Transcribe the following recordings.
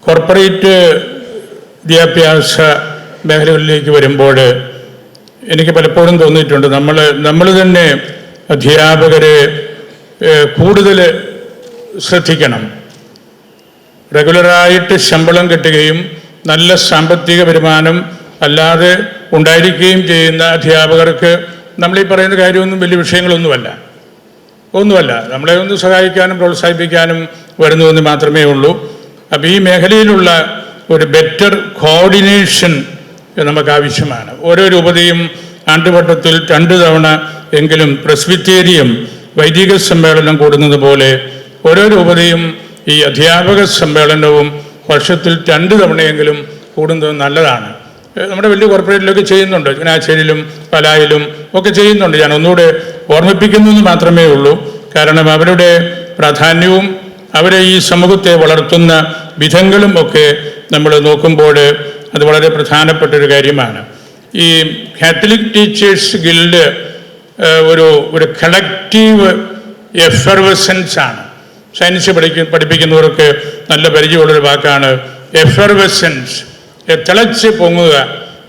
Corporate വിദ്യാഭ്യാസ മേഖലകളിലേക്ക് വരുമ്പോൾ എനിക്ക് പലപ്പോഴും തോന്നിയിട്ടുണ്ട്, നമ്മൾ തന്നെ അധ്യാപകരെ കൂടുതൽ ശ്രദ്ധിക്കണം. റെഗുലറായിട്ട് ശമ്പളം കിട്ടുകയും നല്ല സാമ്പത്തിക വരുമാനം അല്ലാതെ ഉണ്ടായിരിക്കുകയും ചെയ്യുന്ന അധ്യാപകർക്ക് നമ്മളീ പറയുന്ന കാര്യമൊന്നും വലിയ വിഷയങ്ങളൊന്നുമല്ല. നമ്മളെ ഒന്ന് സഹായിക്കാനും പ്രോത്സാഹിപ്പിക്കാനും വരുന്നുവെന്ന് മാത്രമേ ഉള്ളൂ. അപ്പോൾ ഈ മേഖലയിലുള്ള ഒരു ബെറ്റർ കോർഡിനേഷൻ നമുക്ക് ആവശ്യമാണ്. ഓരോ രൂപതയും ആണ്ടുവട്ടത്തിൽ 2 തവണ എങ്കിലും പ്രസ്ബിറ്റേറിയം വൈദിക സമ്മേളനം കൂടുന്നത് പോലെ ഓരോ രൂപതയും ഈ അധ്യാപക സമ്മേളനവും വർഷത്തിൽ 2 തവണയെങ്കിലും കൂടുന്നത് നല്ലതാണ്. നമ്മുടെ വലിയ കോർപ്പറേറ്റിലൊക്കെ ചെയ്യുന്നുണ്ട്, ചങ്ങനാശ്ശേരിയിലും പാലായിലും ഒക്കെ ചെയ്യുന്നുണ്ട്. ഞാൻ ഒന്നുകൂടെ ഓർമ്മിപ്പിക്കുന്നു എന്ന് മാത്രമേ ഉള്ളൂ. കാരണം അവരുടെ പ്രാധാന്യവും അവരെ ഈ സമൂഹത്തെ വളർത്തുന്ന വിധങ്ങളും ഒക്കെ നമ്മൾ നോക്കുമ്പോൾ അത് വളരെ പ്രധാനപ്പെട്ടൊരു കാര്യമാണ്. ഈ കാത്തലിക് ടീച്ചേഴ്സ് ഗിൽഡ് ഒരു കളക്റ്റീവ് എഫർവസൻസ് ആണ്. സയൻസ് പഠിപ്പിക്കുന്നവർക്ക് നല്ല പരിചയമുള്ളൊരു വാക്കാണ് എഫർവസൻസ്. തിളച്ച് പൊങ്ങുക,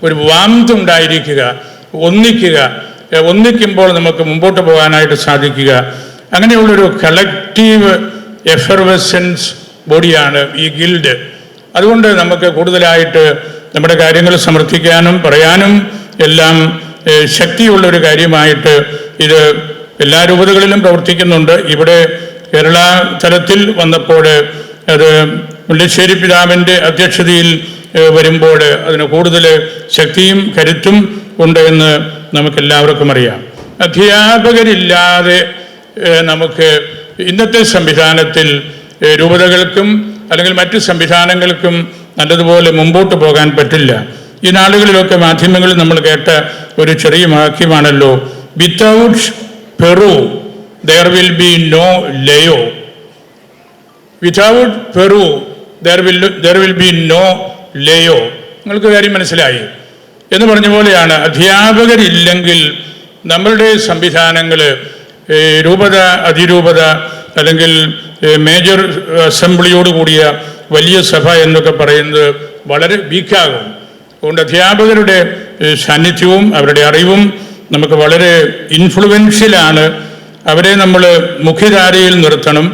ഒരു വാന്തുണ്ടായിരിക്കുക, ഒന്നിക്കുമ്പോൾ നമുക്ക് മുമ്പോട്ട് പോകാനായിട്ട് സാധിക്കുക. അങ്ങനെയുള്ളൊരു കളക്റ്റീവ് എഫർവസൻസ് ബോഡിയാണ് ഈ ഗിൽഡ്. അതുകൊണ്ട് നമുക്ക് കൂടുതലായിട്ട് നമ്മുടെ കാര്യങ്ങൾ സമർത്ഥിക്കാനും പറയാനും എല്ലാം ശക്തിയുള്ളൊരു കാര്യമായിട്ട് ഇത് എല്ലാ രൂപതകളിലും പ്രവർത്തിക്കുന്നുണ്ട്. ഇവിടെ കേരള തലത്തിൽ വന്നപ്പോൾ അത് മുല്ലശ്ശേരി പിതാവിൻ്റെ അധ്യക്ഷതയിൽ വരുമ്പോൾ അതിന് കൂടുതൽ ശക്തിയും കരുത്തും ഉണ്ട് എന്ന് നമുക്കെല്ലാവർക്കും അറിയാം. അധ്യാപകരില്ലാതെ നമുക്ക് ഇന്നത്തെ സംവിധാനത്തിൽ രൂപതകൾക്കും അല്ലെങ്കിൽ മറ്റ് സംവിധാനങ്ങൾക്കും നല്ലതുപോലെ മുമ്പോട്ട് പോകാൻ പറ്റില്ല. ഈ നാളുകളിലൊക്കെ മാധ്യമങ്ങളിൽ നമ്മൾ കേട്ട ഒരു ചെറിയ വാക്യമാണല്ലോ, വിത്തൗട്ട് പെറു there will be no Leo. Without Peru there will be no Leo. നിങ്ങൾക്ക് കാര്യം മനസ്സിലായി എന്ന് പറഞ്ഞ പോലെയാണ്, അധ്യാപകരില്ലെങ്കിൽ നമ്മളുടെ സംവിധാനങ്ങൾ രൂപത, അതിരൂപത അല്ലെങ്കിൽ മേജർ അസംബ്ലിയോട് കൂടിയ വലിയ സഭ എന്നൊക്കെ പറയുന്നത് വളരെ വീക്കാകും. അതുകൊണ്ട് അധ്യാപകരുടെ സാന്നിധ്യവും അവരുടെ അറിവും നമുക്ക് വളരെ ഇൻഫ്ലുവൻഷ്യലാണ്. അവരെ നമ്മൾ മുഖ്യധാരയിൽ നിർത്തണം.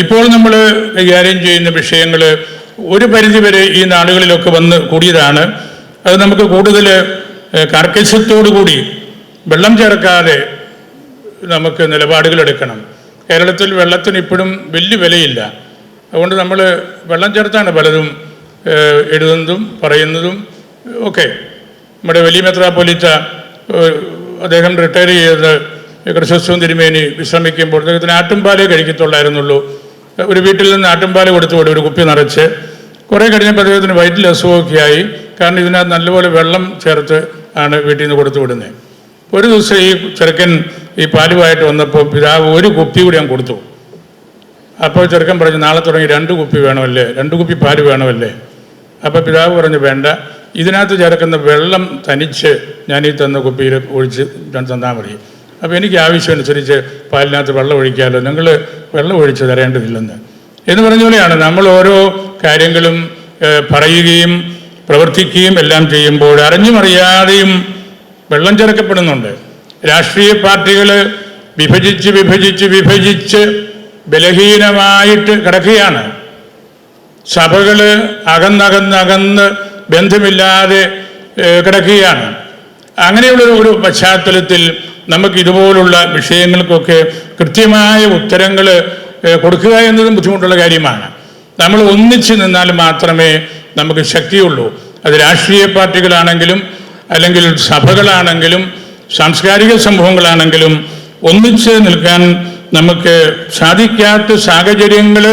ഇപ്പോൾ നമ്മൾ കൈകാര്യം ചെയ്യുന്ന വിഷയങ്ങൾ ഒരു പരിധിവരെ ഈ നാടുകളിലൊക്കെ വന്ന് കൂടിയതാണ്. അത് നമുക്ക് കൂടുതൽ കാർക്കശ്യത്തോടുകൂടി വെള്ളം ചേർക്കാതെ നമുക്ക് നിലപാടുകൾ എടുക്കണം. കേരളത്തിൽ വെള്ളത്തിന് ഇപ്പോഴും വലിയ വിലയില്ല. അതുകൊണ്ട് നമ്മൾ വെള്ളം ചേർത്താണ് പലതും എഴുതുന്നതും പറയുന്നതും ഒക്കെ. നമ്മുടെ വലിയ മെത്രാപ്പൊലീത്ത അദ്ദേഹം റിട്ടയർ ചെയ്ത് ക്രിസ്തുസ്വം തിരുമേനി വിശ്രമിക്കുമ്പോൾ അദ്ദേഹത്തിന് ആട്ടുംപാലേ കഴിക്കത്തുള്ളായിരുന്നുള്ളൂ. ഒരു വീട്ടിൽ നിന്ന് ആട്ടുംപാല് കൊടുത്തു വിടും, ഒരു കുപ്പി നിറച്ച്. കുറേ കഴിഞ്ഞപ്പോൾ അദ്ദേഹത്തിന് വയറ്റിൽ അസുഖമൊക്കെയായി. കാരണം ഇതിനകത്ത് നല്ലപോലെ വെള്ളം ചേർത്ത് ആണ് വീട്ടിൽ നിന്ന് കൊടുത്തു വിടുന്നത്. ഒരു ദിവസം ഈ ചെറുക്കൻ ഈ പാലുമായിട്ട് വന്നപ്പോൾ പിതാവ് ഒരു കുപ്പി കൂടി ഞാൻ കൊടുത്തു. അപ്പോൾ ചെറുക്കൻ പറഞ്ഞു, നാളെ തുടങ്ങി 2 കുപ്പി വേണമല്ലേ, 2 കുപ്പി പാല് വേണമല്ലേ. അപ്പോൾ പിതാവ് പറഞ്ഞു, വേണ്ട, ഇതിനകത്ത് ചേർക്കുന്ന വെള്ളം തനിച്ച് ഞാൻ ഈ തന്ന കുപ്പിയിൽ ഒഴിച്ച് തന്നാൽ മതി. അപ്പോൾ എനിക്ക് ആവശ്യമനുസരിച്ച് പാലിനകത്ത് വെള്ളം ഒഴിക്കാമല്ലോ, നിങ്ങൾ വെള്ളം ഒഴിച്ച് തരേണ്ടതില്ലെന്ന് എന്ന് പറഞ്ഞ പോലെയാണ്. നമ്മൾ ഓരോ കാര്യങ്ങളും പറയുകയും പ്രവർത്തിക്കുകയും എല്ലാം ചെയ്യുമ്പോൾ അറിഞ്ഞും അറിയാതെയും വെള്ളം ചേർക്കപ്പെടുന്നുണ്ട്. രാഷ്ട്രീയ പാർട്ടികൾ വിഭജിച്ച് ബലഹീനമായിട്ട് കിടക്കുകയാണ്. സഭകൾ അകന്നകന്ന് ബന്ധമില്ലാതെ കിടക്കുകയാണ്. അങ്ങനെയുള്ള ഒരു പശ്ചാത്തലത്തിൽ നമുക്ക് ഇതുപോലുള്ള വിഷയങ്ങൾക്കൊക്കെ കൃത്യമായ ഉത്തരങ്ങൾ കൊടുക്കുക എന്നതും ബുദ്ധിമുട്ടുള്ള കാര്യമാണ്. നമ്മൾ ഒന്നിച്ച് നിന്നാൽ മാത്രമേ നമുക്ക് ശക്തിയുള്ളൂ. അത് രാഷ്ട്രീയ പാർട്ടികളാണെങ്കിലും അല്ലെങ്കിൽ സഭകളാണെങ്കിലും സാംസ്കാരിക സമൂഹങ്ങളാണെങ്കിലും ഒന്നിച്ച് നിൽക്കാൻ നമുക്ക് സാധിക്കാത്ത സാഹചര്യങ്ങൾ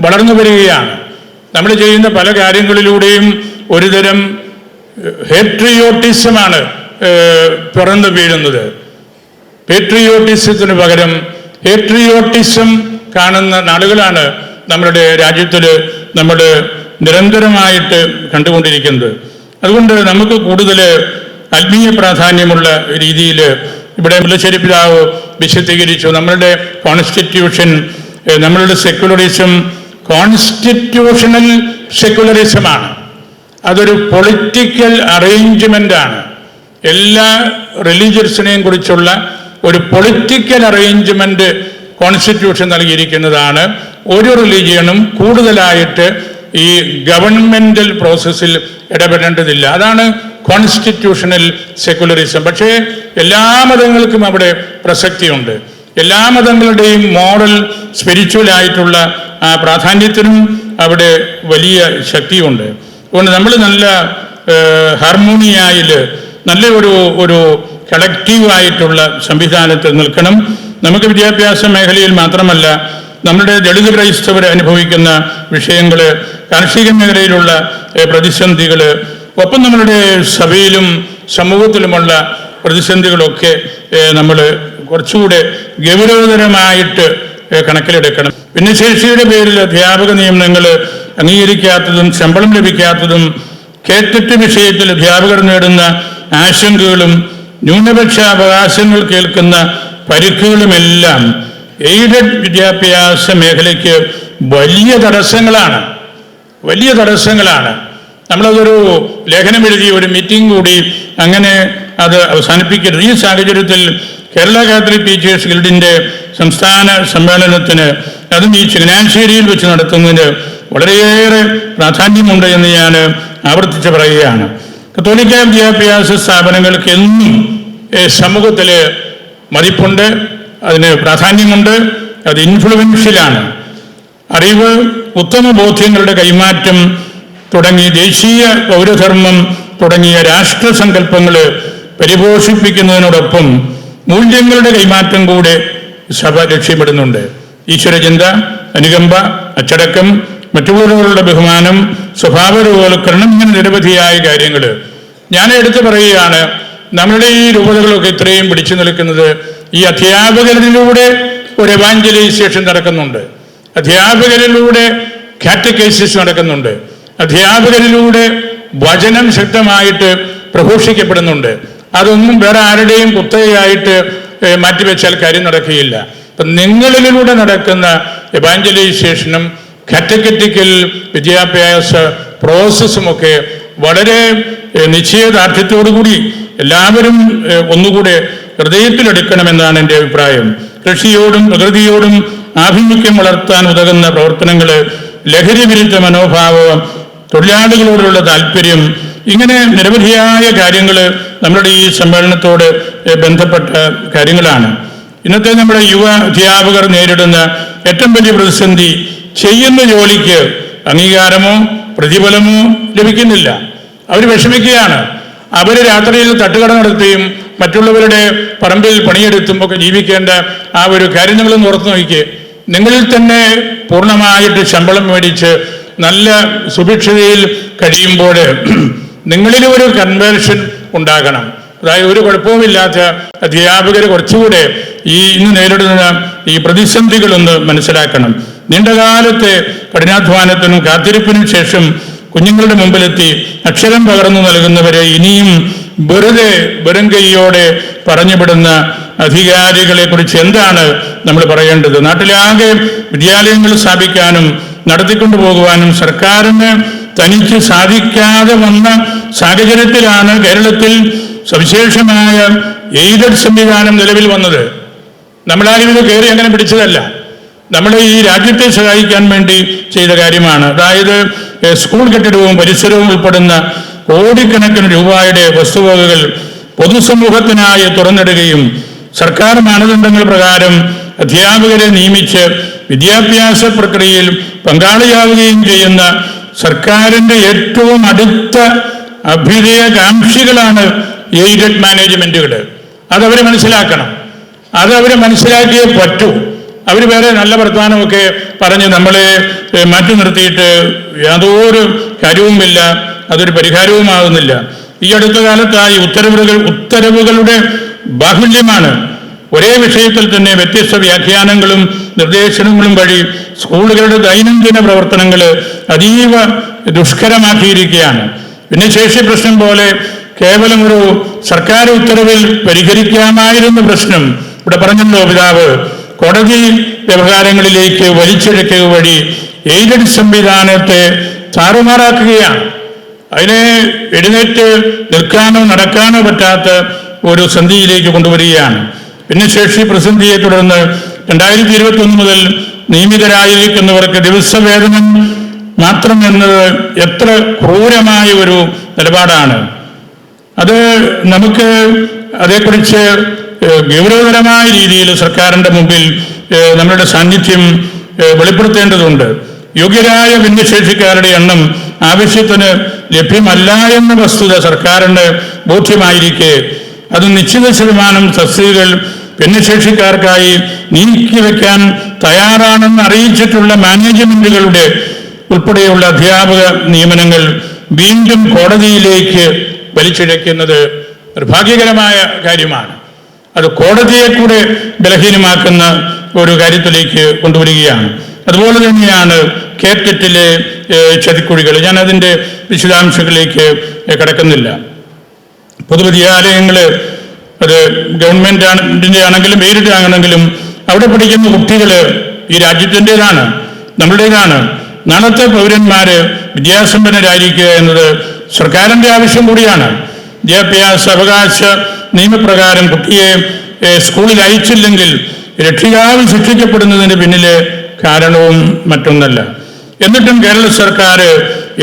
വളർന്നു വരികയാണ്. നമ്മൾ ചെയ്യുന്ന പല കാര്യങ്ങളിലൂടെയും ഒരുതരം ഹേട്രിയോട്ടിസമാണ് പിറന്നു വീഴുന്നത്. പേട്രിയോട്ടിസത്തിന് പകരം ഹേട്രിയോട്ടിസം കാണുന്ന നാളുകളാണ് നമ്മുടെ രാജ്യത്തിൽ നമ്മൾ നിരന്തരമായിട്ട് കണ്ടുകൊണ്ടിരിക്കുന്നത്. അതുകൊണ്ട് നമുക്ക് കൂടുതൽ ആത്മീയ പ്രാധാന്യമുള്ള രീതിയിൽ ഇവിടെ മുല്ലശ്ശേരി പിതാവ് വിശദീകരിച്ചു. നമ്മളുടെ കോൺസ്റ്റിറ്റ്യൂഷൻ, നമ്മളുടെ സെക്യുലറിസം കോൺസ്റ്റിറ്റ്യൂഷണൽ സെക്കുലറിസമാണ്. അതൊരു പൊളിറ്റിക്കൽ അറേഞ്ച്മെൻ്റാണ്. എല്ലാ റിലീജിയൻസിനെയും കുറിച്ചുള്ള ഒരു പൊളിറ്റിക്കൽ അറേഞ്ച്മെൻറ്റ് കോൺസ്റ്റിറ്റ്യൂഷൻ നൽകിയിരിക്കുന്നതാണ്. ഒരു റിലീജിയനും കൂടുതലായിട്ട് ഈ ഗവൺമെൻറ്റൽ പ്രോസസ്സിൽ ഇടപെടേണ്ടതില്ല. അതാണ് കോൺസ്റ്റിറ്റ്യൂഷണൽ സെക്കുലറിസം. പക്ഷേ എല്ലാ മതങ്ങൾക്കും അവിടെ പ്രസക്തിയുണ്ട്. എല്ലാ മതങ്ങളുടെയും മോറൽ സ്പിരിച്വലായിട്ടുള്ള ആ പ്രാധാന്യത്തിനും അവിടെ വലിയ ശക്തിയുണ്ട്. അതുകൊണ്ട് നമ്മൾ നല്ല ഹാർമോണിയായിൽ നല്ല ഒരു കളക്റ്റീവായിട്ടുള്ള സംവിധാനത്തിൽ നിൽക്കണം. നമുക്ക് വിദ്യാഭ്യാസ മേഖലയിൽ മാത്രമല്ല, നമ്മുടെ ദളിത് ക്രൈസ്തവർ അനുഭവിക്കുന്ന വിഷയങ്ങൾ, കാർഷിക മേഖലയിലുള്ള പ്രതിസന്ധികൾ, ഒപ്പം നമ്മളുടെ സഭയിലും സമൂഹത്തിലുമുള്ള പ്രതിസന്ധികളൊക്കെ നമ്മൾ കുറച്ചുകൂടെ ഗൗരവതരമായിട്ട് കണക്കിലെടുക്കണം. ഭിന്നശേഷിയുടെ പേരിൽ അധ്യാപക നിയമനങ്ങൾ അംഗീകരിക്കാത്തതും ശമ്പളം ലഭിക്കാത്തതും, കേറ്ററ്റ് വിഷയത്തിൽ അധ്യാപകർ നേടുന്ന ആശങ്കകളും, ന്യൂനപക്ഷ അവകാശങ്ങൾ കേൾക്കുന്ന പരിക്കുകളുമെല്ലാം എയ്ഡഡ് വിദ്യാഭ്യാസ മേഖലയ്ക്ക് വലിയ തടസ്സങ്ങളാണ്. നമ്മളതൊരു ലേഖനം എഴുതി, ഒരു മീറ്റിംഗ് കൂടി അങ്ങനെ അത് അവസാനിപ്പിക്കരുത്. ഈ സാഹചര്യത്തിൽ കേരള കാത്തലിക് ടീച്ചേഴ്സ് ഗിൽഡിൻ്റെ സംസ്ഥാന സമ്മേളനത്തിന്, അതും ഈ ചങ്ങനാശ്ശേരിയിൽ വെച്ച് നടത്തുന്നതിന് വളരെയേറെ പ്രാധാന്യമുണ്ട് എന്ന് ഞാൻ ആവർത്തിച്ച് പറയുകയാണ്. കത്തോലിക്ക വിദ്യാഭ്യാസ സ്ഥാപനങ്ങൾക്ക് എന്നും സമൂഹത്തിൽ മതിപ്പുണ്ട്, അതിന് പ്രാധാന്യമുണ്ട്, അത് ഇൻഫ്ലുവൻഷ്യലാണ്. അറിവ്, ഉത്തമ ബോധ്യങ്ങളുടെ കൈമാറ്റം തുടങ്ങി ദേശീയ പൗരധർമ്മം തുടങ്ങിയ രാഷ്ട്രസങ്കല്പങ്ങൾ പരിപോഷിപ്പിക്കുന്നതിനോടൊപ്പം മൂല്യങ്ങളുടെ കൈമാറ്റം കൂടെ സഭ ലക്ഷ്യമിടുന്നുണ്ട്. ഈശ്വരചിന്ത, അനുകമ്പ, അച്ചടക്കം, മറ്റുള്ളവരോടുള്ള ബഹുമാനം, സ്വഭാവ രൂപവൽക്കരണം, ഇങ്ങനെ നിരവധിയായ കാര്യങ്ങൾ ഞാൻ എടുത്തു പറയുകയാണ്. നമ്മളുടെ ഈ രൂപതകളൊക്കെ ഇത്രയും പിടിച്ചു നിൽക്കുന്നത് ഈ അധ്യാപകരിലൂടെ ഒരു എവാഞ്ചലൈസേഷൻ നടക്കുന്നുണ്ട്, അധ്യാപകരിലൂടെ കാറ്റഗൈസിസ് നടക്കുന്നുണ്ട്, അധ്യാപകരിലൂടെ വചനം ശക്തമായിട്ട് പ്രഘോഷിക്കപ്പെടുന്നുണ്ട്. അതൊന്നും വേറെ ആരുടെയും കുത്തകയായിട്ട് മാറ്റിവെച്ചാൽ കാര്യം നടക്കുകയില്ല. അപ്പം നിങ്ങളിലൂടെ നടക്കുന്ന എവാഞ്ചലൈസേഷനും കാറ്റഗറ്റിക്കൽ വിദ്യാഭ്യാസ പ്രോസസ്സുമൊക്കെ വളരെ നിശ്ചയദാർഢ്യത്തോടുകൂടി എല്ലാവരും ഒന്നുകൂടെ ഹൃദയത്തിലെടുക്കണമെന്നാണ് എൻ്റെ അഭിപ്രായം. കൃഷിയോടും പ്രകൃതിയോടും ആഭിമുഖ്യം വളർത്താൻ ഉതകുന്ന പ്രവർത്തനങ്ങൾ, ലഹരി വിരുദ്ധ മനോഭാവം, തൊഴിലാളികളോടുള്ള താല്പര്യം, ഇങ്ങനെ നിരവധിയായ കാര്യങ്ങൾ നമ്മുടെ ഈ സമ്മേളനത്തോട് ബന്ധപ്പെട്ട കാര്യങ്ങളാണ്. ഇന്നത്തെ നമ്മുടെ യുവ അധ്യാപകർ നേരിടുന്ന ഏറ്റവും വലിയ പ്രതിസന്ധി, ചെയ്യുന്ന ജോലിക്ക് അംഗീകാരമോ പ്രതിഫലമോ ലഭിക്കുന്നില്ല. അവർ വിഷമിക്കുകയാണ്. അവർ രാത്രിയിൽ തട്ടുകട നടത്തുകയും മറ്റുള്ളവരുടെ പറമ്പിൽ പണിയെടുത്തും ഒക്കെ ജീവിക്കേണ്ട ആ ഒരു കാര്യം നിങ്ങളൊന്ന് ഓർത്ത് നോക്കിക്കേ. നിങ്ങളിൽ തന്നെ പൂർണ്ണമായിട്ട് ശമ്പളം മേടിച്ച് നല്ല സുഭിക്ഷതയിൽ കഴിയുമ്പോൾ നിങ്ങളിൽ ഒരു കൺവേർഷൻ ഉണ്ടാകണം. അതായത് ഒരു കുഴപ്പവുമില്ലാത്ത അധ്യാപകർ കുറച്ചുകൂടെ ഇന്ന് നേരിടുന്ന ഈ പ്രതിസന്ധികളൊന്ന് മനസ്സിലാക്കണം. നീണ്ടകാലത്തെ കഠിനാധ്വാനത്തിനും കാത്തിരിപ്പിനും ശേഷം കുഞ്ഞുങ്ങളുടെ മുമ്പിലെത്തി അക്ഷരം പകർന്നു നൽകുന്നവരെ ഇനിയും വെറും കൈയോടെ പറഞ്ഞുവിടുന്ന അധികാരികളെ കുറിച്ച് എന്താണ് നമ്മൾ പറയേണ്ടത്? നാട്ടിലാകെ വിദ്യാലയങ്ങൾ സ്ഥാപിക്കാനും നടത്തിക്കൊണ്ടു പോകുവാനും സർക്കാരിന് തനിക്ക് സാധിക്കാതെ വന്ന സാഹചര്യത്തിലാണ് കേരളത്തിൽ സവിശേഷമായ എയ്ഡഡ് സംവിധാനം നിലവിൽ വന്നത്. നമ്മളാരും ഇത് കയറി അങ്ങനെ പിടിച്ചതല്ല, നമ്മുടെ ഈ രാജ്യത്തെ സഹായിക്കാൻ വേണ്ടി ചെയ്ത കാര്യമാണ്. അതായത് സ്കൂൾ കെട്ടിടവും പരിസരവും ഉൾപ്പെടുന്ന കോടിക്കണക്കിന് രൂപയുടെ വസ്തുവകകൾ പൊതുസമൂഹത്തിനായി തുറന്നിടുകയും സർക്കാർ മാനദണ്ഡങ്ങൾ പ്രകാരം അധ്യാപകരെ നിയമിച്ച് വിദ്യാഭ്യാസ പ്രക്രിയയിൽ പങ്കാളിയാവുകയും ചെയ്യുന്ന സർക്കാരിൻ്റെ ഏറ്റവും അടുത്ത അഭ്യുദയകാംക്ഷികളാണ് എയ്ഡഡ് മാനേജ്മെൻറ്റുകൾ. അതവർ മനസ്സിലാക്കണം, അതവർ മനസ്സിലാക്കിയേ പറ്റൂ. അവർ വേറെ നല്ല വർത്തമാനമൊക്കെ പറഞ്ഞ് നമ്മളെ മാറ്റി നിർത്തിയിട്ട് യാതൊരു കാര്യവുമില്ല, അതൊരു പരിഹാരവുമാകുന്നില്ല. ഈ അടുത്ത കാലത്തായി ഉത്തരവുകളുടെ ബാഹുല്യമാണ്. ഒരേ വിഷയത്തിൽ തന്നെ വ്യത്യസ്ത വ്യാഖ്യാനങ്ങളും നിർദ്ദേശങ്ങളും വഴി സ്കൂളുകളുടെ ദൈനംദിന പ്രവർത്തനങ്ങൾ അതീവ ദുഷ്കരമാക്കിയിരിക്കുകയാണ്. ഭിന്നശേഷി പ്രശ്നം പോലെ കേവലം ഒരു സർക്കാർ ഉത്തരവിൽ പരിഹരിക്കാമായിരുന്ന പ്രശ്നം ഇവിടെ പറഞ്ഞല്ലോ പിതാവ്, കോടതി വ്യവഹാരങ്ങളിലേക്ക് വലിച്ചിഴക്കുക വഴി എയ്ഡഡ് സംവിധാനത്തെ താറുമാറാക്കുകയാണ്. അതിനെ എഴുന്നേറ്റ് നിൽക്കാനോ നടക്കാനോ പറ്റാത്ത ഒരു സന്ധിയിലേക്ക് കൊണ്ടുവരികയാണ്. ഭിന്നശേഷി പ്രതിസന്ധിയെ തുടർന്ന് 2021 മുതൽ നിയമിതരായിരിക്കുന്നവർക്ക് ദിവസവേതനം മാത്രം എന്നത് എത്ര ക്രൂരമായ ഒരു നിലപാടാണ്. അത് നമുക്ക് അതേക്കുറിച്ച് ഗൗരവതരമായ രീതിയിൽ സർക്കാരിൻ്റെ മുമ്പിൽ നമ്മളുടെ സാന്നിധ്യം വെളിപ്പെടുത്തേണ്ടതുണ്ട്. യോഗ്യരായ ഭിന്നശേഷിക്കാരുടെ എണ്ണം ആവശ്യത്തിന് ലഭ്യമല്ല എന്ന വസ്തുത സർക്കാരിന് ബോധ്യമായിരിക്കെ അത് നിശ്ചിത ശതമാനം തസ്തികകൾ ഭിന്നശേഷിക്കാർക്കായി നീക്കിവെക്കാൻ തയ്യാറാണെന്ന് അറിയിച്ചിട്ടുള്ള മാനേജ്മെന്റുകളുടെ ഉൾപ്പെടെയുള്ള അധ്യാപക നിയമനങ്ങൾ വീണ്ടും കോടതിയിലേക്ക് വലിച്ചിഴക്കുന്നത് നിർഭാഗ്യകരമായ കാര്യമാണ്. അത് കോടതിയെ കൂടെ ബലഹീനമാക്കുന്ന ഒരു കാര്യത്തിലേക്ക് കൊണ്ടുവരികയാണ്. അതുപോലെ തന്നെയാണ് കേറ്ററ്റിലെ ചതിക്കുഴികൾ. ഞാൻ അതിൻ്റെ വിശദാംശങ്ങളിലേക്ക് കടക്കുന്നില്ല. പൊതുവിദ്യാലയങ്ങൾ അത് ഗവൺമെൻറ്റിൻ്റെ ആണെങ്കിലും എയ്ഡഡ് അവിടെ പഠിക്കുന്ന കുട്ടികൾ ഈ രാജ്യത്തിൻ്റെതാണ്, നമ്മളുടേതാണ്. നാളത്തെ പൗരന്മാർ വിദ്യാസമ്പന്നരായിരിക്കുക എന്നത് സർക്കാരിൻ്റെ ആവശ്യം കൂടിയാണ്. വിദ്യാഭ്യാസ അവകാശ നിയമപ്രകാരം കുട്ടിയെ സ്കൂളിൽ അയച്ചില്ലെങ്കിൽ രക്ഷിതാവ് ശിക്ഷിക്കപ്പെടുന്നതിന് പിന്നിലെ കാരണവും മറ്റൊന്നല്ല. എന്നിട്ടും കേരള സർക്കാർ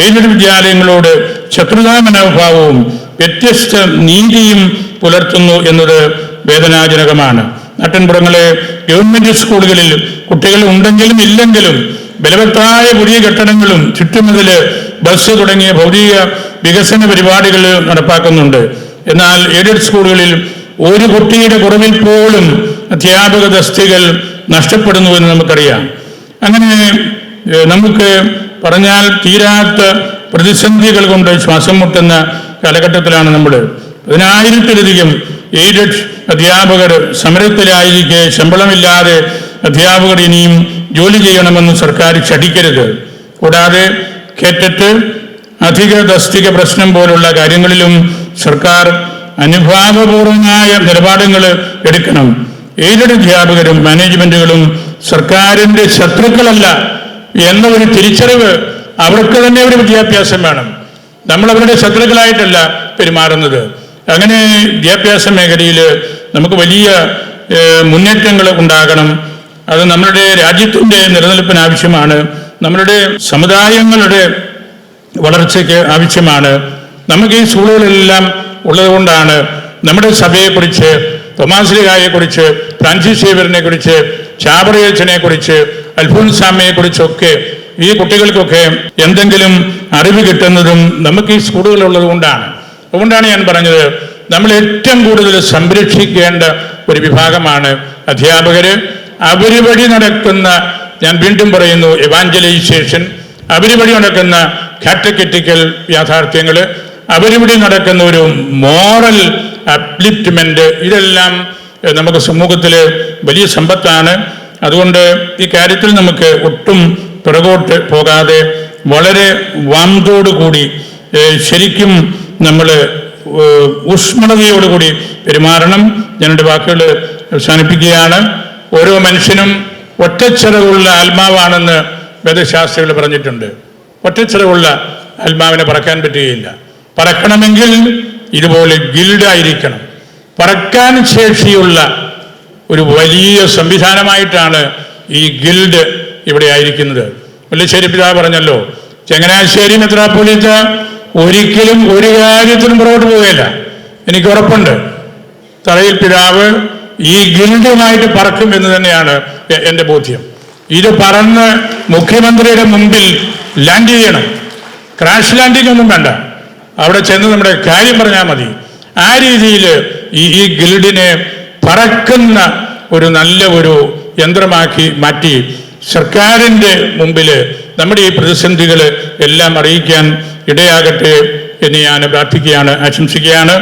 എയ്ഡഡ് വിദ്യാലയങ്ങളോട് ശത്രുതാ മനോഭാവവും വ്യത്യസ്ത നീതിയും പുലർത്തുന്നു എന്നത് വേദനാജനകമാണ്. നാട്ടിൻപുറങ്ങളെ ഗവൺമെന്റ് സ്കൂളുകളിൽ കുട്ടികൾ ഉണ്ടെങ്കിലും ഇല്ലെങ്കിലും ബലവത്തായ പുതിയ കെട്ടിടങ്ങളും ചുറ്റുമതില് ബസ് തുടങ്ങിയ ഭൗതിക വികസന പരിപാടികൾ നടപ്പാക്കുന്നുണ്ട്. എന്നാൽ എയ്ഡഡ് സ്കൂളുകളിൽ ഒരു കുട്ടിയുടെ കുറവിൽ പോലും അധ്യാപക തസ്തികകൾ നഷ്ടപ്പെടുന്നുവെന്ന് നമുക്കറിയാം. അങ്ങനെ നമുക്ക് പറഞ്ഞാൽ തീരാത്ത പ്രതിസന്ധികൾ കൊണ്ട് ശ്വാസം മുട്ടുന്ന കാലഘട്ടത്തിലാണ് നമ്മൾ. 10,000-ലധികം എയ്ഡഡ് അധ്യാപകർ സമരത്തിലായിരിക്കെ ശമ്പളമില്ലാതെ അധ്യാപകർ ഇനിയും ജോലി ചെയ്യണമെന്ന് സർക്കാർ ശഠിക്കരുത്. കൂടാതെ കേറ്ററ്റ് അധിക തസ്തിക പ്രശ്നം പോലുള്ള കാര്യങ്ങളിലും സർക്കാർ അനുഭാവപൂർവമായ നിലപാടുകൾ എടുക്കണം. എയ്ഡഡ് അധ്യാപകരും മാനേജ്മെന്റുകളും സർക്കാരിൻ്റെ ശത്രുക്കളല്ല എന്ന ഒരു തിരിച്ചറിവ് അവർക്ക് തന്നെ ഒരു വിദ്യാഭ്യാസം വേണം. നമ്മൾ അവരുടെ ശത്രുക്കളായിട്ടല്ല പെരുമാറുന്നത്. അങ്ങനെ വിദ്യാഭ്യാസ മേഖലയിൽ നമുക്ക് വലിയ മുന്നേറ്റങ്ങൾ ഉണ്ടാകണം. അത് നമ്മുടെ രാജ്യത്തിൻ്റെ നിലനിൽപ്പിന് ആവശ്യമാണ്, നമ്മളുടെ സമുദായങ്ങളുടെ വളർച്ചയ്ക്ക് ആവശ്യമാണ്. നമുക്ക് ഈ സ്കൂളുകളെല്ലാം ഉള്ളതുകൊണ്ടാണ് നമ്മുടെ സഭയെക്കുറിച്ച്, തോമാശ്ലീഹായെക്കുറിച്ച്, ഫ്രാൻസിസ് സേവ്യറിനെ കുറിച്ച്, ചാവറയച്ചനെ കുറിച്ച്, അൽഫോൻസാമ്മയെ കുറിച്ചൊക്കെ ഈ കുട്ടികൾക്കൊക്കെ എന്തെങ്കിലും അറിവ് കിട്ടുന്നതും നമുക്ക് ഈ സ്കൂളുകളുള്ളത് കൊണ്ടാണ്. അതുകൊണ്ടാണ് ഞാൻ പറഞ്ഞത്, നമ്മൾ ഏറ്റവും കൂടുതൽ സംരക്ഷിക്കേണ്ട ഒരു വിഭാഗമാണ് അധ്യാപകര്. അവര് വഴി നടക്കുന്ന, ഞാൻ വീണ്ടും പറയുന്നു, എവാഞ്ചലൈസേഷൻ, അവര് വഴി നടക്കുന്ന കാറ്റഗറ്റിക്കൽ യാഥാർത്ഥ്യങ്ങൾ, അവര് വഴി നടക്കുന്ന ഒരു മോറൽ അപ്ലിഫ്റ്റ്മെന്റ്, ഇതെല്ലാം നമുക്ക് സമൂഹത്തിൽ വലിയ സമ്പത്താണ്. അതുകൊണ്ട് ഈ കാര്യത്തിൽ നമുക്ക് ഒട്ടും പിറകോട്ട് പോകാതെ വളരെ വാന്തോടുകൂടി ശരിക്കും നമ്മൾ ഊഷ്മളതയോടുകൂടി പെരുമാറണം. ഞാനെൻ്റെ വാക്കുകൾ അവസാനിപ്പിക്കുകയാണ്. ഓരോ മനുഷ്യനും ഒറ്റച്ചിറകുള്ള ആത്മാവാണെന്ന് വേദശാസ്ത്രികൾ പറഞ്ഞിട്ടുണ്ട്. ഒറ്റച്ചിറകുള്ള ആത്മാവിനെ പറക്കാൻ പറ്റുകയില്ല. പറക്കണമെങ്കിൽ ഇതുപോലെ ഗിൽഡായിരിക്കണം. പറക്കാൻ ശേഷിയുള്ള ഒരു വലിയ സംവിധാനമായിട്ടാണ് ഈ ഗിൽഡ് ഇവിടെ ആയിരിക്കുന്നത്. മുല്ലശ്ശേരി പിതാവ് പറഞ്ഞല്ലോ, ചങ്ങനാശ്ശേരി മെത്രാപ്പൊലീത്ത ഒരിക്കലും ഒരു കാര്യത്തിനും പുറകോട്ട് പോവുകയില്ല. എനിക്ക് ഉറപ്പുണ്ട്. തറയിൽ പിതാവ് ഈ ഗിൽഡുമായിട്ട് പറക്കും എന്ന് തന്നെയാണ് എൻ്റെ ബോധ്യം. ഇത് പറന്ന് മുഖ്യമന്ത്രിയുടെ മുമ്പിൽ ലാൻഡ് ചെയ്യണം. ക്രാഷ് ലാൻഡിംഗ് ഒന്നും വേണ്ട, അവിടെ ചെന്ന് നമ്മുടെ കാര്യം പറഞ്ഞാൽ മതി. ആ രീതിയിൽ ഈ ഗിൽഡിനെ പറക്കുന്ന ഒരു നല്ല ഒരു യന്ത്രമാക്കി മാറ്റി സർക്കാരിൻ്റെ മുമ്പിൽ നമ്മുടെ ഈ പ്രതിസന്ധികൾ എല്ലാം അറിയിക്കാൻ ഇടയാകട്ടെ എന്ന് ഞാൻ പ്രാർത്ഥിക്കുകയാണ്, ആശംസിക്കുകയാണ്.